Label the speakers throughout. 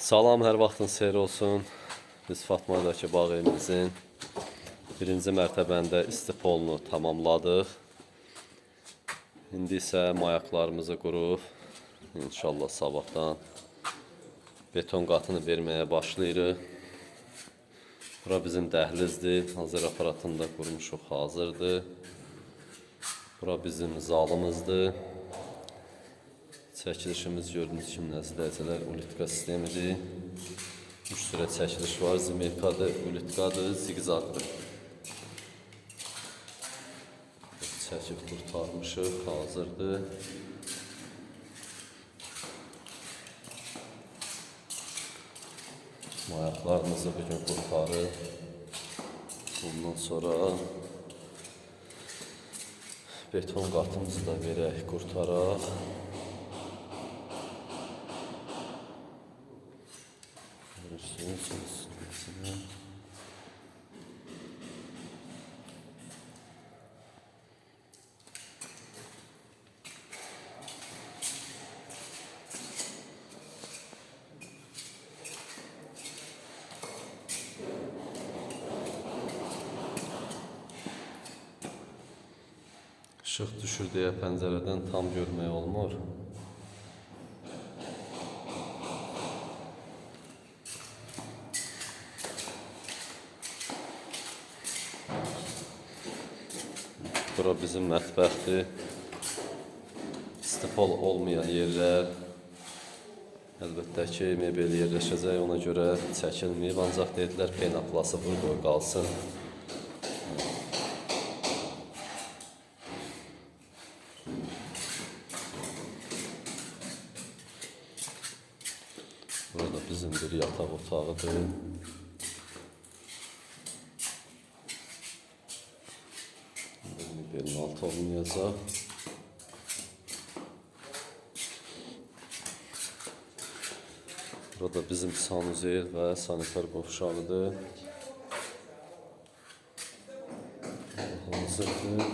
Speaker 1: Salam, hər vaxtın xeyir olsun. Biz Fatmadakı bağ evimizin birinci mərtəbəndə istifolunu tamamladıq. İndi isə mayaqlarımızı qurub, inşallah sabahdan beton qatını verməyə başlayırıq. Bura bizim dəhlizdir, hazır aparatını da qurmuşuq, hazırdır. Bura bizim zalımızdır. Çəkilişimiz gördüyünüz kimi nəzərlər ulitka sistemidir. 3 sürə çəkiliş var, zimirkadır, ulitkadır, zigzaqdır. Çəkib qurtarmışıq, hazırdır. Mayaqlarımızı bugün qurtarıb. Bundan sonra beton qatımızı da verək, qurtaraq. Işıq düşür deyə pəncərədən tam görmək olmur. Bura bizim mətbəxdir. İstifol olmayan yerlər. Əlbəttə ki, mebel yerləşəcək, ona görə çəkilməyib. Ancaq dedilər, penoplası burada qalsın. Burada bizim bir yataq otağıdır. Mebelin altı olmayacaq. Burada bizim sanuzel və sanitar qovşağıdır. Hazırdır.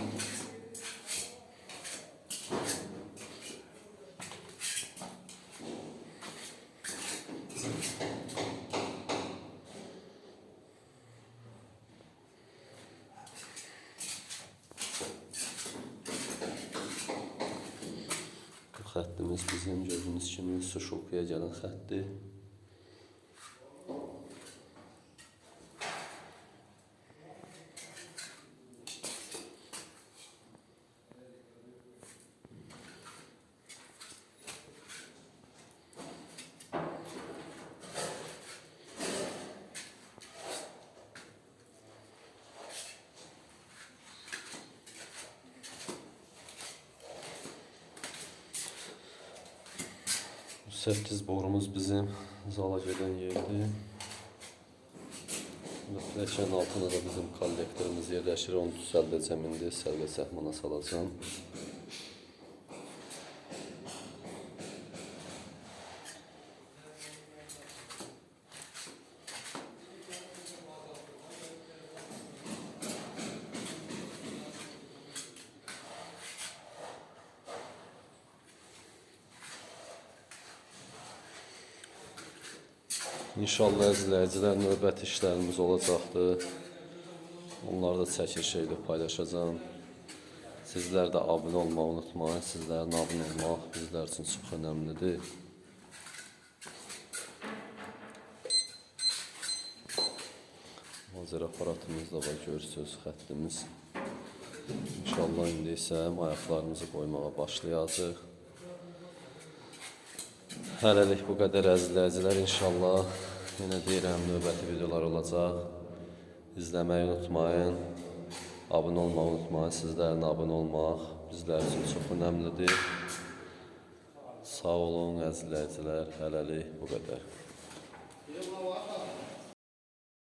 Speaker 1: Bu xəttimiz bizim gördüyünüz kimi su şokuya gələn xəttdir. Səkkiz borumuz bizim zala gedən yerdir. Pləkanın altında da bizim kollektorumuz yerləşir. Onu düzəldəcəm indi, sərgə səhmana salacağım. İnşallah izləyicilər, növbəti işlərimiz olacaqdır. Onları da çəkiliş edib paylaşacağım. Sizlər də abunə olmağı unutmayın. Sizlərin abunə olmaq bizlər üçün çox önəmlidir. Hazır aparatımız da var, görürsünüz xəttimiz. İnşallah indi isə ayaqlarımızı qoymağa başlayacaq. Hələlik bu qədər əzizləyicilər, inşallah yenə deyirəm, növbəti videolar olacaq. İzləməyi unutmayın, abunə olmağı unutmayın. Sizlərin abunə olmaq bizlər üçün çox önəmlidir. Sağ olun əzizləyicilər, hələlik bu qədər.